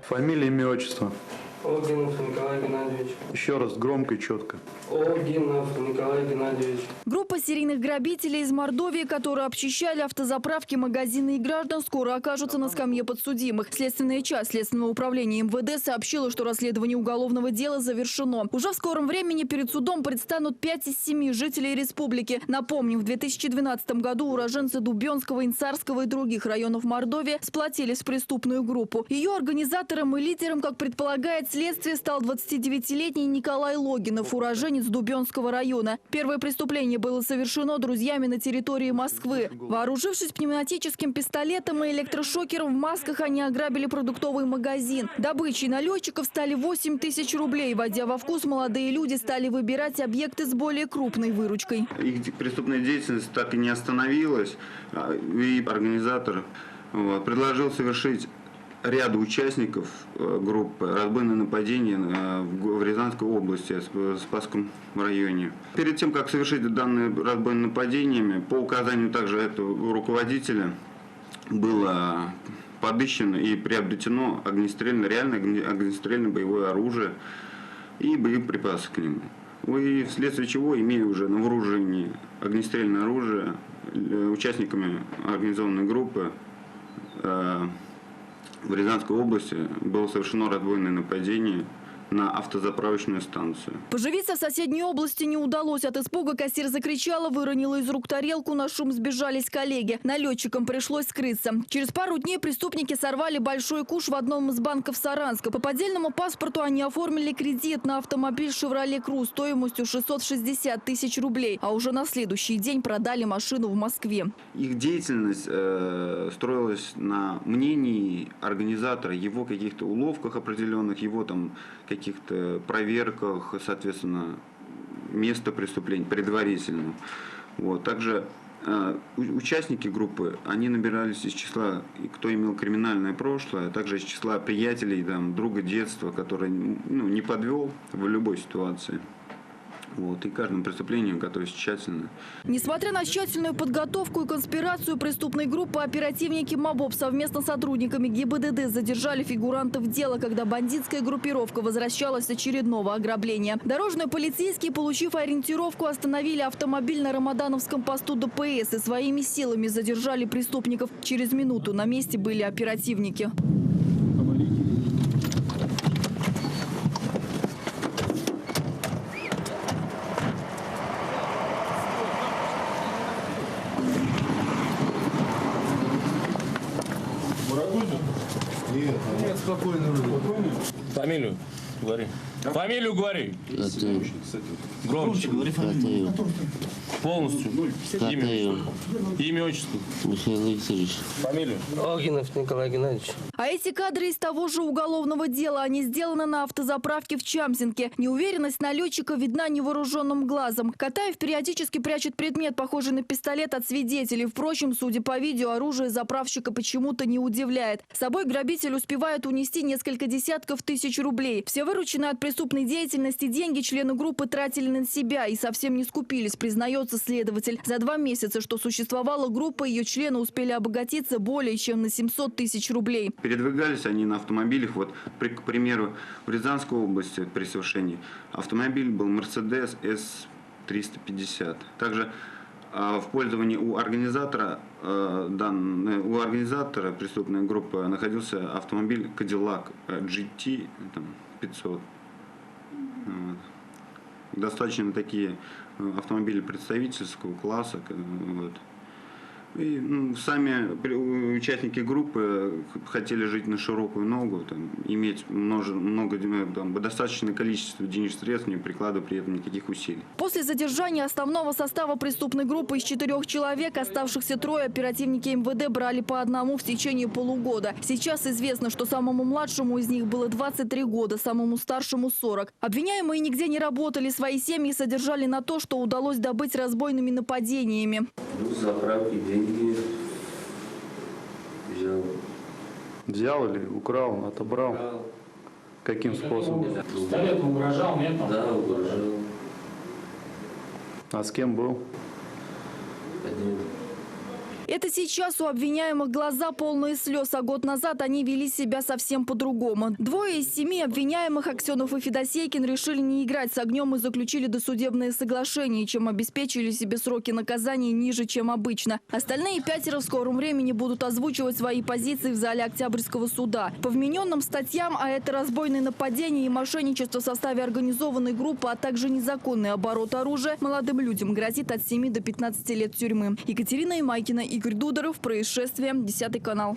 Фамилия, имя, отчество. Огинов Николай Геннадьевич. Еще раз, громко и четко. Огинов Николай Геннадьевич. Группа серийных грабителей из Мордовии, которые обчищали автозаправки, магазины и граждан, скоро окажутся на скамье подсудимых. Следственная часть Следственного управления МВД сообщила, что расследование уголовного дела завершено. Уже в скором времени перед судом предстанут 5 из 7 жителей республики. Напомним, в 2012 году уроженцы Дубенского, Инсарского и других районов Мордовии сплотились в преступную группу. Ее организатором и лидером, как предполагает следствие, стал 29-летний Николай Логинов, уроженец Дубенского района. Первое преступление было совершено друзьями на территории Москвы. Вооружившись пневматическим пистолетом и электрошокером, в масках они ограбили продуктовый магазин. Добычей налетчиков стали 8 тысяч рублей. Войдя во вкус, молодые люди стали выбирать объекты с более крупной выручкой. Их преступная деятельность так и не остановилась. И организатор предложил совершить ряду участников группы разбойное нападение в Рязанской области, в Спасском районе. Перед тем, как совершить данное разбойное нападение, по указанию также этого руководителя было подыщено и приобретено реальное огнестрельное боевое оружие и боеприпасы к нему. И вследствие чего, имея уже на вооружении огнестрельное оружие, участниками организованной группы в Рязанской области было совершено разбойное нападение на автозаправочную станцию. Поживиться в соседней области не удалось. От испуга кассир закричала, выронила из рук тарелку, на шум сбежались коллеги. Налетчикам пришлось скрыться. Через пару дней преступники сорвали большой куш в одном из банков Саранска. По поддельному паспорту они оформили кредит на автомобиль «Шевроле Круз» стоимостью 660 тысяч рублей. А уже на следующий день продали машину в Москве. Их деятельность строилась на мнении организатора, его каких-то уловках определенных, его там каких-то проверках, соответственно, места преступления предварительно. Также участники группы, они набирались из числа, кто имел криминальное прошлое, а также из числа приятелей, друга детства, который не подвел в любой ситуации. И каждому преступлению готовились тщательно. Несмотря на тщательную подготовку и конспирацию преступной группы, оперативники МОБОП совместно с сотрудниками ГИБДД задержали фигурантов дела, когда бандитская группировка возвращалась с очередного ограбления. Дорожные полицейские, получив ориентировку, остановили автомобиль на Рамадановском посту ДПС и своими силами задержали преступников. Через минуту на месте были оперативники. Нет, спокойно. Фамилию говори. Фамилию говори. Громче. Полностью. Имя, отчество. Михаил Викторович. Фамилию. Огинов Николай Геннадьевич. А эти кадры из того же уголовного дела. Они сделаны на автозаправке в Чамзинке. Неуверенность налетчика видна невооруженным глазом. Катаев периодически прячет предмет, похожий на пистолет, от свидетелей. Впрочем, судя по видео, оружие заправщика почему-то не удивляет. С собой грабитель успевает унести несколько десятков тысяч рублей. Все вырученные от преступной деятельности деньги члены группы тратили на себя и совсем не скупились, признается следователь. За 2 месяца, что существовала группа, ее члены успели обогатиться более чем на 700 тысяч рублей. Передвигались они на автомобилях. К примеру, в Рязанской области при совершении автомобиль был Mercedes S350. Также в пользовании у организатора преступной группы находился автомобиль Cadillac GT 500. Достаточно такие автомобили представительского класса. И сами участники группы хотели жить на широкую ногу, иметь достаточное количество денежных средств, не прикладывая при этом никаких усилий. После задержания основного состава преступной группы из 4 человек, оставшихся 3 оперативники МВД брали по одному в течение полугода. Сейчас известно, что самому младшему из них было 23 года, самому старшему 40. Обвиняемые нигде не работали, свои семьи содержали на то, что удалось добыть разбойными нападениями. Заправки, деньги взял. Взял или украл, отобрал? Украл. Каким способом? Пистолет угрожал, нет? Да, угрожал. А с кем был? Один. Это сейчас у обвиняемых глаза полные слез, а год назад они вели себя совсем по-другому. Двое из 7 обвиняемых, Аксенов и Федосейкин, решили не играть с огнем и заключили досудебные соглашения, чем обеспечили себе сроки наказания ниже, чем обычно. Остальные 5 в скором времени будут озвучивать свои позиции в зале Октябрьского суда. По вмененным статьям, а это разбойное нападение и мошенничество в составе организованной группы, а также незаконный оборот оружия, молодым людям грозит от 7 до 15 лет тюрьмы. Екатерина Имайкина, Игорь Дударов. Происшествие. 10 канал.